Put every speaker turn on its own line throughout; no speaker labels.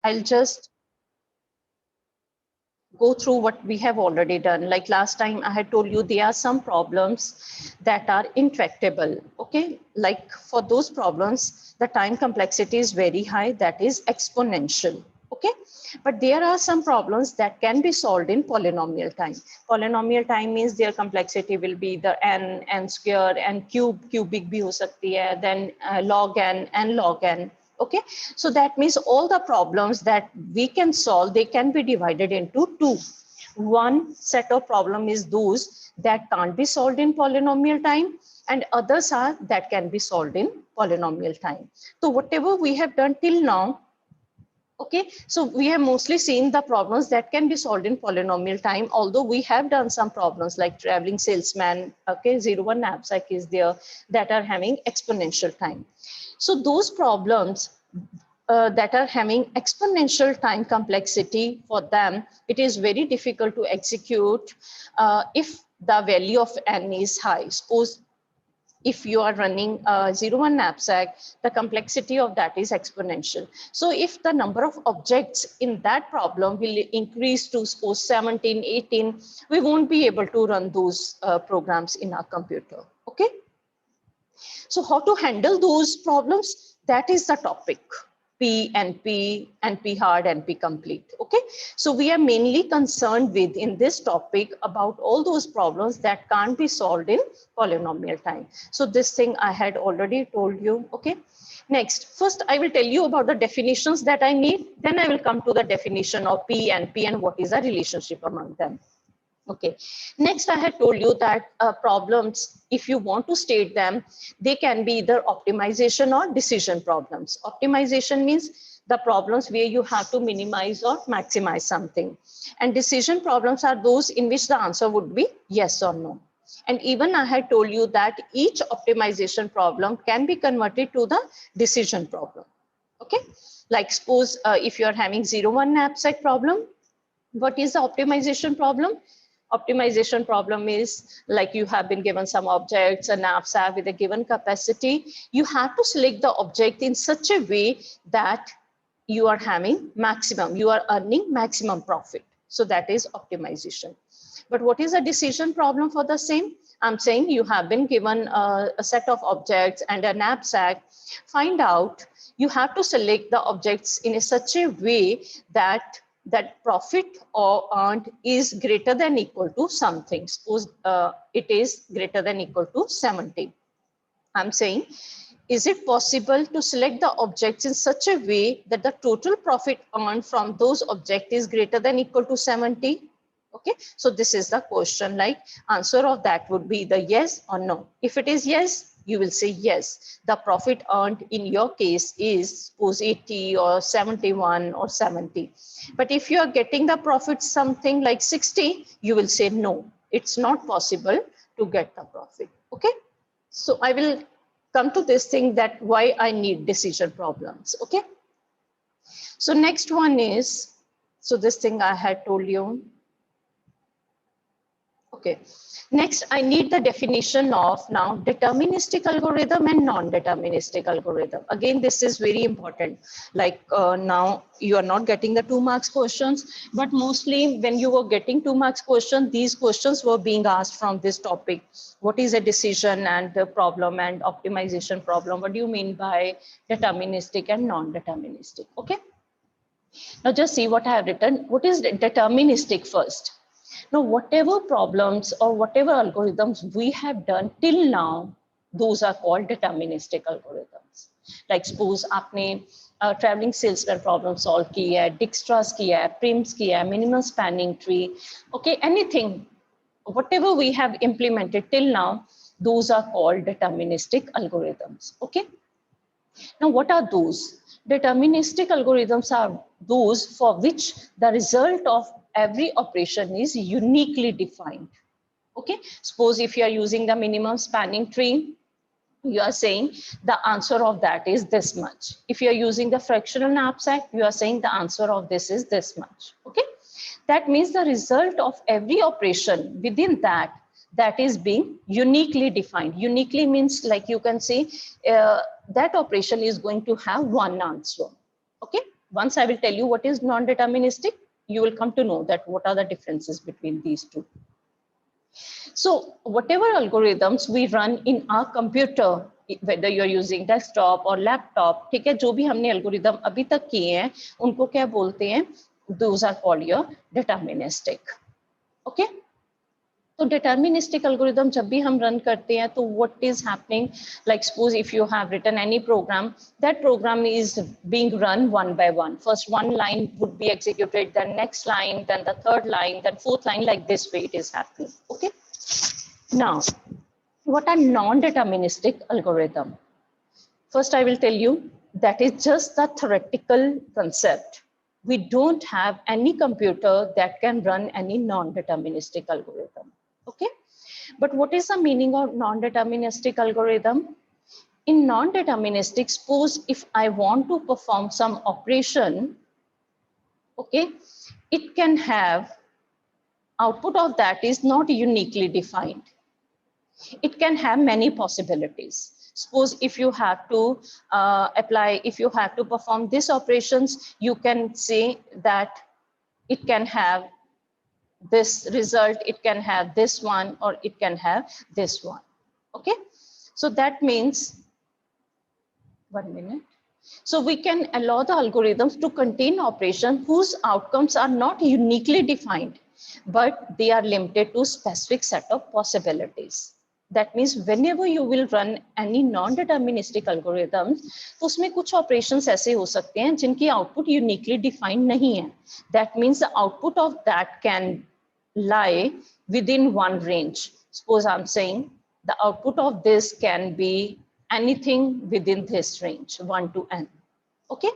I'll just go through what we have already done. Like last time I had told you there are some problems that are intractable. Okay, like for those problems, the time complexity is very high, that is exponential. Okay, but there are some problems that can be solved in polynomial time. Polynomial time means their complexity will be the n square, n cubic bhi ho sakti hai, then log n log n. Okay, so that means all the problems that we can solve, they can be divided into two. One set of problem is those that can't be solved in polynomial time, and others are that can be solved in polynomial time. So whatever we have done till now, okay, so we have mostly seen the problems that can be solved in polynomial time, although we have done some problems like traveling salesman, okay, 01 knapsack is there, that are having exponential time. So those problems that are having exponential time complexity, for them, it is very difficult to execute if the value of n is high. Suppose if you are running a 01 knapsack, the complexity of that is exponential. So if the number of objects in that problem will increase to suppose 17, 18, we won't be able to run those programs in our computer. Okay. So how to handle those problems? That is the topic. P, NP, NP hard, NP complete. Okay. So we are mainly concerned with in this topic about all those problems that can't be solved in polynomial time. So this thing I had already told you. Okay. Next, first I will tell you about the definitions that I need. Then I will come to the definition of P, NP, and what is the relationship among them. Okay, next I had told you that problems, if you want to state them, they can be either optimization or decision problems. Optimization means the problems where you have to minimize or maximize something. And decision problems are those in which the answer would be yes or no. And even I had told you that each optimization problem can be converted to the decision problem. Okay, like suppose if you are having 01 knapsack problem, what is the optimization problem? Optimization problem is like you have been given some objects, a knapsack with a given capacity. You have to select the object in such a way that you are having maximum, you are earning maximum profit. So that is optimization. But what is a decision problem for the same? I'm saying you have been given a set of objects and a knapsack. Find out, you have to select the objects in such a way that profit or earned is greater than equal to something. Suppose it is greater than equal to 70. I'm saying, is it possible to select the objects in such a way that the total profit earned from those objects is greater than equal to 70? Okay, so this is the question, like answer of that would be the yes or no. If it is yes, you will say yes, the profit earned in your case is suppose 80 or 71 or 70. But if you are getting the profit something like 60, you will say no, it's not possible to get the profit. Okay, so I will come to this thing that why I need decision problems. Okay, so next one is, so this thing I had told you. Okay, next I need the definition of now deterministic algorithm and non-deterministic algorithm. Again, this is very important. Like now you are not getting the 2 marks questions, but mostly when you were getting 2 marks question, these questions were being asked from this topic. What is a decision and the problem and optimization problem? What do you mean by deterministic and non-deterministic? Okay, now just see what I have written. What is deterministic first? Now, whatever problems or whatever algorithms we have done till now, those are called deterministic algorithms. Like suppose आपने traveling salesman problem solve की है, Dijkstra's की है, Prim's की है, minimal spanning tree, okay, anything, whatever we have implemented till now, those are called deterministic algorithms. Okay. Now, what are those? Deterministic algorithms are those for which the result of every operation is uniquely defined. Okay, suppose if you are using the minimum spanning tree, you are saying the answer of that is this much. If you are using the fractional knapsack, you are saying the answer of this is this much. Okay, that means the result of every operation within that is being uniquely defined. Uniquely means like you can say that operation is going to have one answer. Okay, Once I will tell you what is non-deterministic, you will come to know that what are the differences between these two. So whatever algorithms we run in our computer, whether you're using desktop or laptop, ठीक है, जो भी हमने algorithm अभी तक किए हैं, उनको क्या बोलते हैं? Those are called your deterministic. Okay? तो deterministic algorithm जब भी हम run करते हैं, तो what is happening? Like suppose if you have written any program, that program is being run one by one. First one line would be executed, then next line, then the third line, then fourth line, like this way it is happening. Okay. Now, what are non-deterministic algorithm? First, I will tell you that is just the theoretical concept. We don't have any computer that can run any non-deterministic algorithm. Okay, but what is the meaning of non-deterministic algorithm? In non-deterministic, suppose if I want to perform some operation, okay, it can have output of that is not uniquely defined. It can have many possibilities. Suppose if you have to if you have to perform these operations, you can say that it can have this result, it can have this one, or it can have this one. Okay, so that means, 1 minute. So we can allow the algorithms to contain operations whose outcomes are not uniquely defined, but they are limited to specific set of possibilities. That means whenever you will run any non-deterministic algorithms, तो उसमें कुछ operations ऐसे हो सकते हैं जिनकी output uniquely defined नहीं है. That means the output of that can lie within one range. Suppose I'm saying the output of this can be anything within this range, 1 to n. Okay.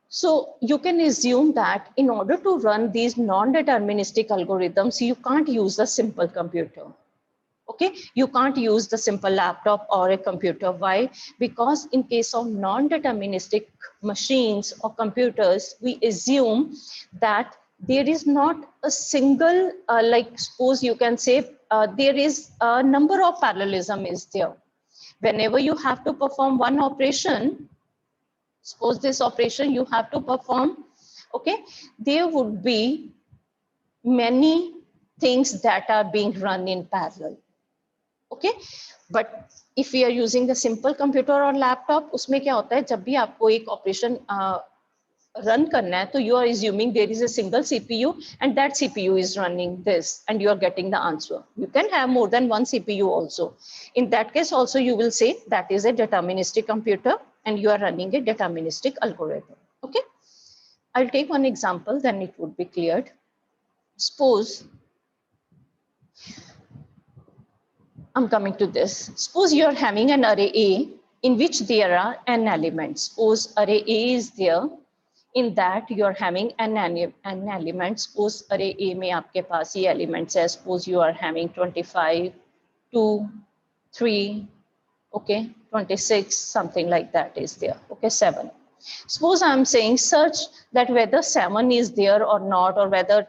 So you can assume that in order to run these non-deterministic algorithms, you can't use a simple computer. Okay, you can't use the simple laptop or a computer. Why? Because in case of non-deterministic machines or computers, we assume that there is not a single, like suppose you can say there is a number of parallelism is there. Whenever you have to perform one operation, suppose this operation you have to perform, okay, there would be many things that are being run in parallel. Okay, but if we are using the simple computer or laptop, उसमें क्या होता है, जब भी आपको एक operation run करना है, तो you are assuming there is a single CPU and that CPU is running this and you are getting the answer. You can have more than one CPU also. In that case also you will say that is a deterministic computer and you are running a deterministic algorithm. Okay, I'll take one example, then it would be cleared. Suppose I'm coming to this. Suppose you are having an array A in which there are n elements. Suppose array A is there. In that you are having n elements. Suppose array A में आपके पास ये elements है. Suppose you are having 25, 2, 3, okay, 26, something like that is there. Okay, 7. Suppose I'm saying search that whether 7 is there or not, or whether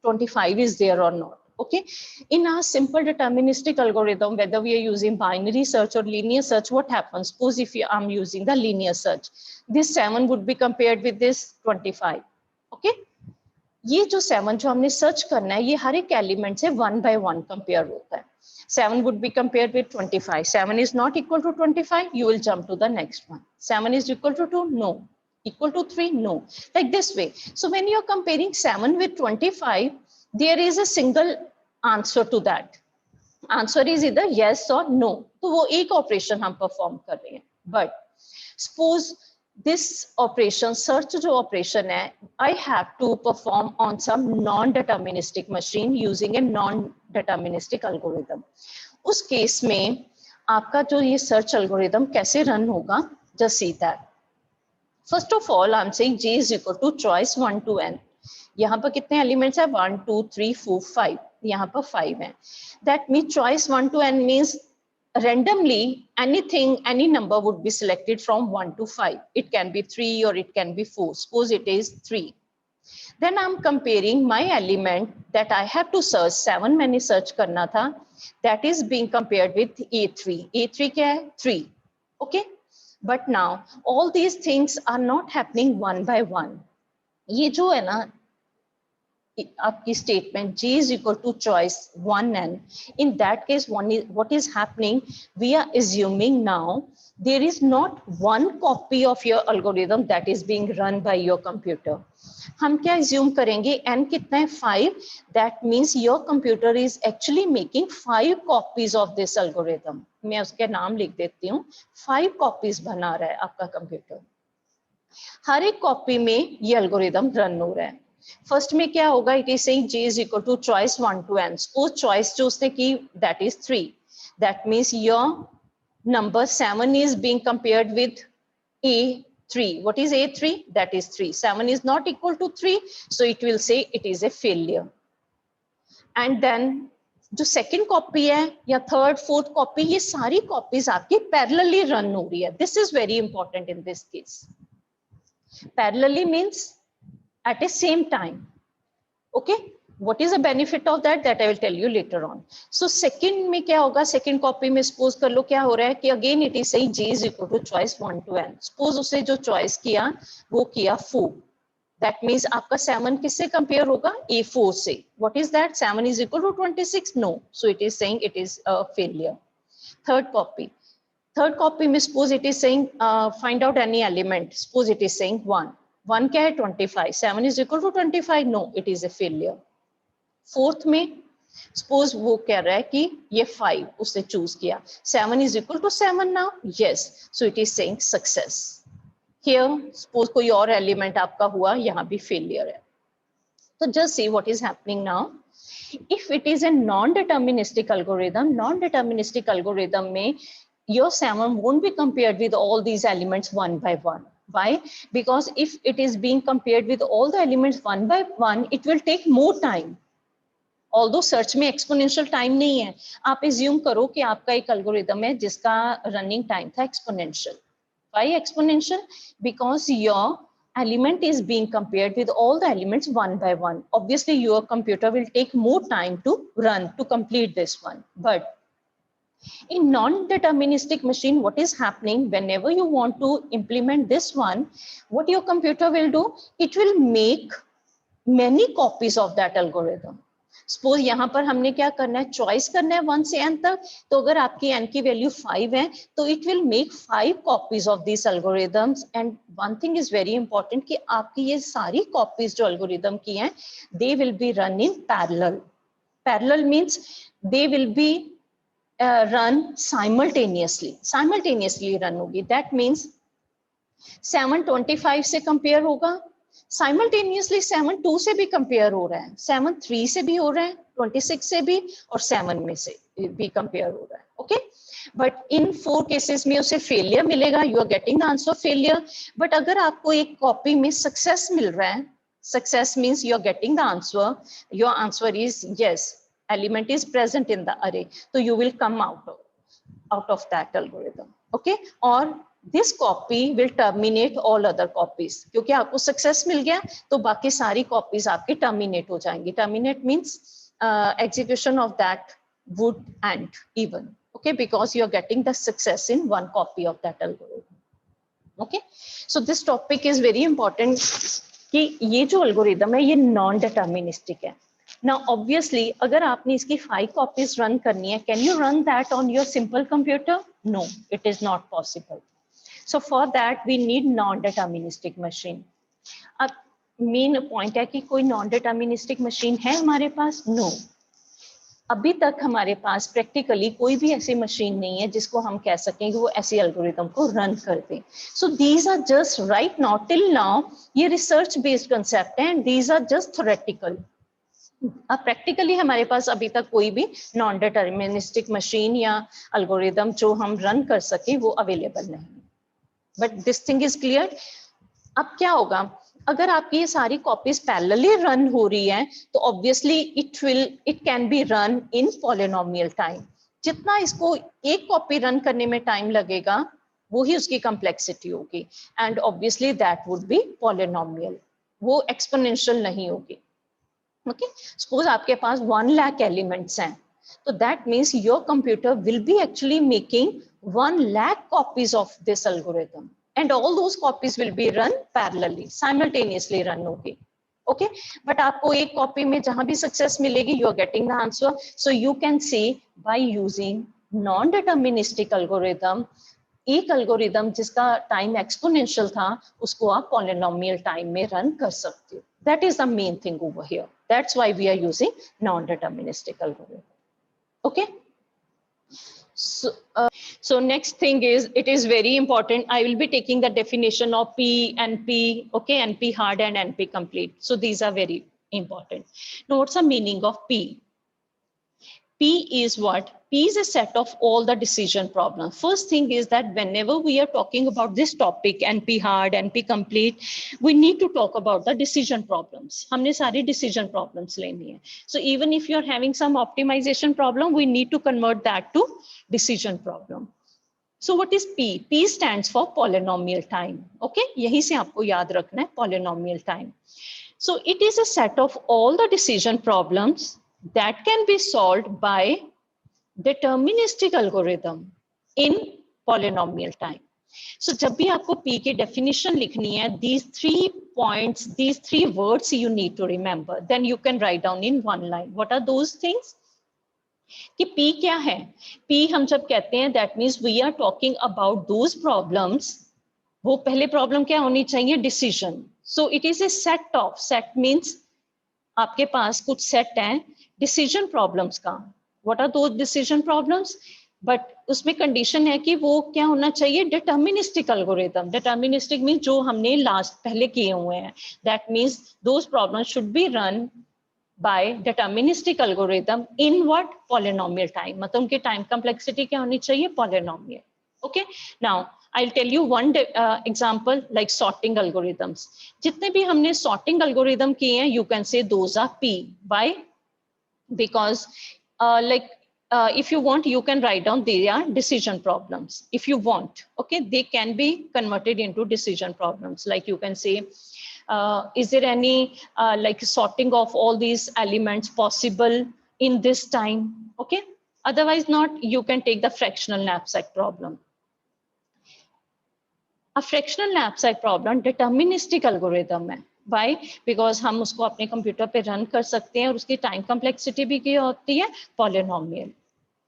25 is there or not. Okay, in our simple deterministic algorithm, whether we are using binary search or linear search, what happens? Suppose if I'm using the linear search, this 7 would be compared with this 25. Okay, ये जो 7 जो हमने search करना है, ये हर एक element से 1 by 1 compare होता है. 7 would be compared with 25. 7 is not equal to 25. You will jump to the next one. 7 is equal to 2. No. Equal to 3. No. Like this way. So when you are comparing 7 with 25, there is a single answer to that. Answer is either yes or no. तो वो एक operation हम perform कर रहे हैं. But suppose this operation, search जो operation है, I have to perform on some non-deterministic machine using a non-deterministic algorithm. उस case में आपका जो ये search algorithm कैसे run होगा? Just see that. First of all, I'm saying J is equal to choice 1 to n. यहाँ पर कितने एलिमेंट्स है? 1 2 3 4 5. यहाँ पर 5 है. That means choice 1 to n means randomly anything, any number would be selected from 1 to 5. It can be 3 or it can be 4. Suppose it is 3. Then I'm comparing my element that I have to search. 7 मैंने search करना था. That is being compared with A3. A3 क्या है? 3. Okay. But now all these things are not happening one by one. ये जो है ना आपकी statement G is equal to choice 1n, in that case what is happening, we are assuming now there is not one copy of your algorithm that is being run by your computer. हम क्या assume करेंगे, n कितना है 5, that means your computer is actually making 5 copies of this algorithm. मैं उसके नाम लिख देती हूँ, 5 copies बना रहा है आपका कंप्यूटर. हर एक कॉपी में ये एल्गोरिदम रन हो रहा है. फर्स्ट में क्या होगा, it is saying G is equal to choice 1 to n. Suppose choice जो उसने की that is 3. That means your number 7 is being compared with A3. What is A3? That is 3. 7 is not equal to 3, so it will say it is a failure. And then जो second copy है या third fourth copy, ये सारी copies आपकी parallelly run हो रही है. This is very important in this case. Parallelly means at a same time. Okay, what is the benefit of that I will tell you later on. So second में क्या होगा, second copy में suppose कर लो क्या हो रहा है कि again it is saying G is equal to choice 1 to n. Suppose उसे जो choice किया वो किया 4. That means आपका 7 किससे compare होगा, A4 से. What is that? 7 is equal to 26? No. So it is saying it is a failure. Third copy में suppose it is saying find out any element. Suppose it is saying 1. 1 क्या है 25. 7 is equal to 25? No, it is a failure. Fourth में suppose वो कह रहा है कि ये 5 उसने choose किया. 7 is equal to 7 now? Yes. So it is saying success. Here suppose कोई और element आपका हुआ, यहाँ भी failure है. So just see what is happening now. If it is a non-deterministic algorithm में your 7 won't be compared with all these elements one by one. Why? Because if it is being compared with all the elements one by one, it will take more time. Although search में exponential time नहीं है, आप assume करो कि आपका एक algorithm है जिसका running time था exponential. Why exponential? Because your element is being compared with all the elements one by one. Obviously, your computer will take more time to run to complete this one. But in non-deterministic machine, what is happening, whenever you want to implement this one, what your computer will do, it will make many copies of that algorithm. Suppose यहाँ पर हमने क्या करना है, choice करना है 1 से n तक, तो अगर आपकी n की वैल्यू 5 है तो it will make 5 copies of these algorithms. And one thing is very important कि आपकी ये सारी copies जो algorithm की हैं, they will be run in parallel. Parallel means they will be run simultaneously run होगी. That means 7 25 से compare होगा, simultaneously 7 2 से भी compare हो रहा है, 7 3 से भी हो रहा है, 26 से भी, और 7 में से भी compare हो रहा है. Okay, but in 4 cases में उसे failure मिलेगा, you are getting the answer failure. But अगर आपको एक copy में success मिल रहा है, success means you are getting the answer, your answer is yes, element is present in the array, so you will come out of that algorithm. Okay, or this copy will terminate all other copies. क्योंकि आपको success मिल गया तो बाकी सारी copies आपकी terminate हो जाएंगी. Terminate means execution of that would end even. Okay, because you are getting the success in one copy of that algorithm. Okay, so this topic is very important कि ये जो algorithm है ये non-deterministic है. Now obviously अगर आपने इसकी 5 copies run करनी है, can you run that on your simple computer? No, it is not possible. So for that we need non-deterministic machine. अब main point है कि कोई non-deterministic machine है हमारे पास? No. अभी तक हमारे पास प्रैक्टिकली कोई भी ऐसी मशीन नहीं है जिसको हम कह सकें कि वो ऐसी एल्गोरिथम को रन कर दे. So these are just right now till now ये रिसर्च बेस्ड कंसेप्ट है and these are just theoretical. अब प्रैक्टिकली हमारे पास अभी तक कोई भी नॉन डिटर्मिनिस्टिक मशीन या एल्गोरिथम जो हम रन कर सके वो अवेलेबल नहीं. But this thing is clear. अब क्या होगा, अगर आपकी ये सारी कॉपीज पैरेलली रन हो रही है तो obviously it can be run in polynomial time. जितना इसको एक कॉपी रन करने में टाइम लगेगा वो ही उसकी कॉम्प्लेक्सिटी होगी and obviously that would be polynomial, वो एक्सपोनेंशियल नहीं होगी. ओके, सपोज आपके पास 1 लाख एलिमेंट्स हैं So that means your computer will be actually making 1 lakh copies of this algorithm, and all those copies will be run parallelly, simultaneously run होगी. Okay, but आपको एक copy में जहां भी सक्सेस मिलेगी, you are getting the answer. So you can see by using non-deterministic algorithm, एक algorithm जिसका time exponential था उसको आप पॉलिनोमियल टाइम में रन कर सकते हो. That is the main thing over here. That's why we are using non deterministic algorithm. Okay. So next thing is, it is very important. I will be taking the definition of P, NP, okay, NP hard and NP complete. So these are very important. Now, what's the meaning of P? P is what? P is a set of all the decision problems. First thing is that whenever we are talking about this topic, NP hard, NP complete, we need to talk about the decision problems. हमने सारी decision problems लेनी है. So even if you're having some optimization problem, we need to convert that to decision problem. So what is P? P stands for polynomial time. Okay, यही से आपको याद रखना है, polynomial time. So it is a set of all the decision problems that can be solved by deterministic algorithm in polynomial time. So जब भी आपको P की definition लिखनी है, these 3 points, these 3 words you need to remember. Then you can write down in one line. What are those things? कि P क्या है? P हम जब कहते हैं, that means we are talking about those problems. वो पहले problem क्या होनी चाहिए? Decision. So it is a set of, set means आपके पास कुछ सेट है डिसीजन प्रॉब्लम्स का. What are those decision problems? But उसमें कंडीशन है कि वो क्या होना चाहिए? Deterministic algorithm. डिटर्मिनिस्टिक मींस जो हमने लास्ट पहले किए हुए हैं. That means those problems should be run by deterministic algorithm in what? Polynomial time. मतलब उनकी टाइम कॉम्प्लेक्सिटी क्या होनी चाहिए? Polynomial. Okay, now I'll tell you one example, like sorting algorithms. जितने भी हमने sorting algorithm किए हैं, you can say those are P. Why? Because if you want, you can write down they are decision problems. If you want, okay, they can be converted into decision problems. Like you can say, is there any like sorting of all these elements possible in this time? Okay, otherwise not, you can take the fractional knapsack problem. A fractional knapsack problem deterministic algorithm है. Why? Because हम उसको अपने computer पे run कर सकते हैं और उसकी टाइम कॉम्प्लेक्सिटी भी क्या होती है? Polynomial.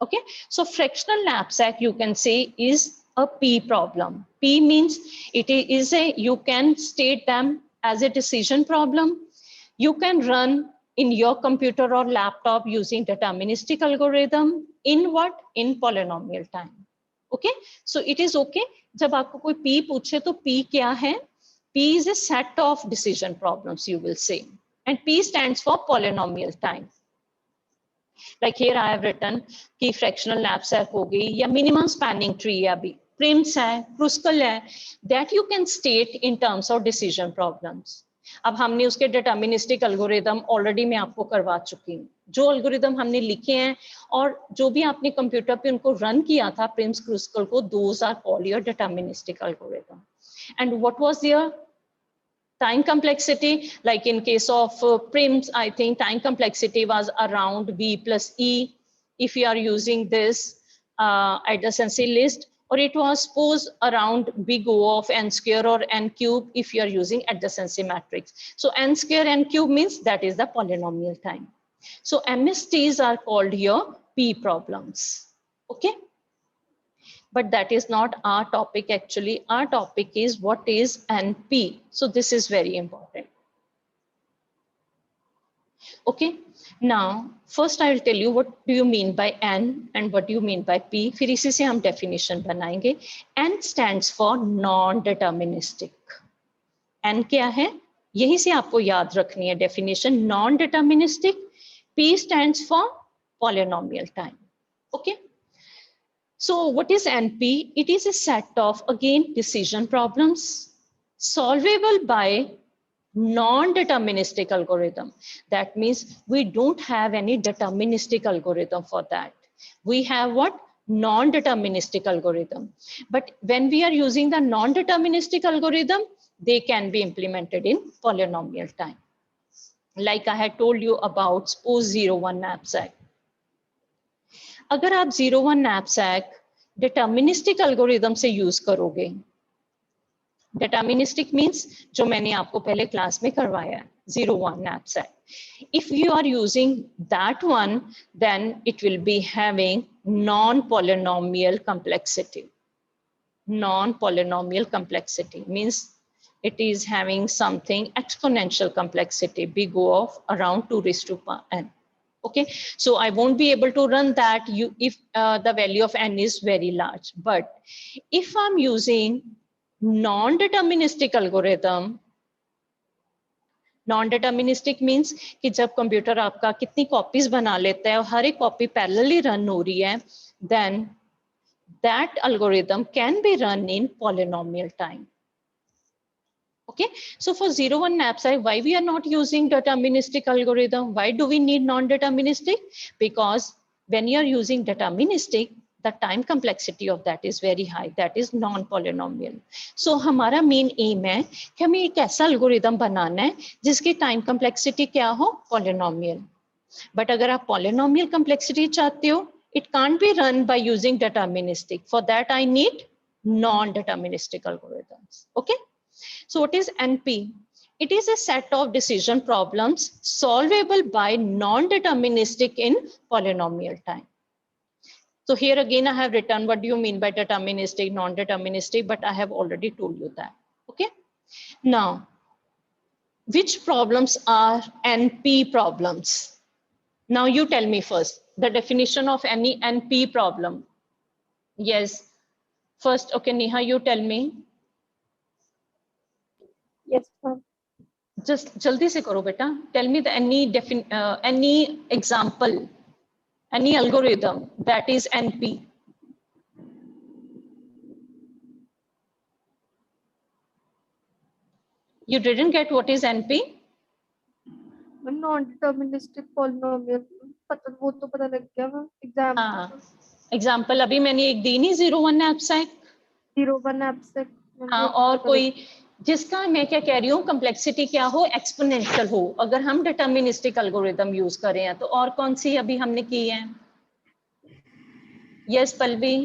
Okay, so fractional knapsack you can say is a P problem. P means it is a, you can state them as a decision problem. You can run in your computer or laptop using deterministic algorithm in what? In polynomial time. Okay, so it is okay. जब आपको कोई P पूछे तो P क्या है? P is a set of decision problems, you will say, and P stands for polynomial time. Like here I have written कि fractional knapsack हो गई, या minimum spanning tree है, अभी prims है, Kruskal है, that you can state in terms of decision problems. अब हमने उसके डिटर्मिनिस्टिक एल्गोरिदम ऑलरेडी मैं आपको करवा चुकी हूँ. जो एल्गोरिदम हमने लिखे हैं और जो भी आपने कंप्यूटर पे उनको रन किया था प्रिम्स क्रूस्कल को, those are called your deterministic algorithm. And what was their time complexity? Like in case of prims, I think time complexity was around V plus E if you are using this adjacency list, or it was suppose around big O of n square or n cube if you are using adjacency matrix. So n square n cube means that is the polynomial time. So MSTs are called here P problems. Okay, but that is not our topic actually. Our topic is what is NP. So this is very important. Okay, now first I will tell you what do you mean by N and what do you mean by P. फिर इसी से हम definition बनाएंगे. N stands for non-deterministic. N क्या है? यही से आपको याद रखनी है definition. Non-deterministic. P stands for polynomial time. Okay. So what is NP? It is a set of, again, decision problems solvable by non-deterministic algorithm. That means we don't have any deterministic algorithm for that. We have what? Non-deterministic algorithm. But when we are using the non-deterministic algorithm, they can be implemented in polynomial time. Like I had told you about suppose 0, 1 knapsack. अगर आप 0-1 knapsack deterministic algorithm से use करोगे, deterministic means जो मैंने आपको पहले class में करवाया है, 0-1 knapsack. If you are using that one, then it will be having non-polynomial complexity. Non-polynomial complexity means it is having something exponential complexity, big O of around 2⁻n. Okay, so I won't be able to run that if the value of n is very large. But if I'm using non-deterministic algorithm, non-deterministic means कि जब computer आपका कितनी copies बना लेता है और हर एक copy parallelly run हो रही है, then that algorithm can be run in polynomial time. Okay, so for 0-1 knapsack, why we are not using deterministic algorithm? Why do we need non-deterministic? Because when you are using deterministic, the time complexity of that is very high. That is non-polynomial. So हमारा main aim है कि हमें एक ऐसा algorithm बनाना है जिसकी time complexity क्या हो? Polynomial. But अगर आप polynomial complexity चाहते हो, it can't be run by using deterministic. For that, I need non-deterministic algorithms. Okay. So what is NP? It is a set of decision problems solvable by non-deterministic in polynomial time. So here again, I have written what do you mean by deterministic, non-deterministic, but I have already told you that. Okay. Now, which problems are NP problems? Now you tell me first the definition of any NP problem. Yes. First, okay, Neha, you tell me.
Yes, ma'am.
Just jaldi se karo beta. Tell me any example, any algorithm that is NP. You didn't get what is NP?
Non-deterministic polynomial. वो तो पता लग गया ma'am. Example.
हाँ. Example अभी मैंने एक दी नहीं 0-1 knapsack.
0-1 knapsack.
हाँ, और कोई जिसका मैं क्या कह रही हूँ कंप्लेक्सिटी क्या हो, एक्सपोनेंशियल हो. अगर हम डिटर्मिनिस्टिक एल्गोरिथम यूज करें तो और कौन सी अभी हमने की है? यस पल्लवी.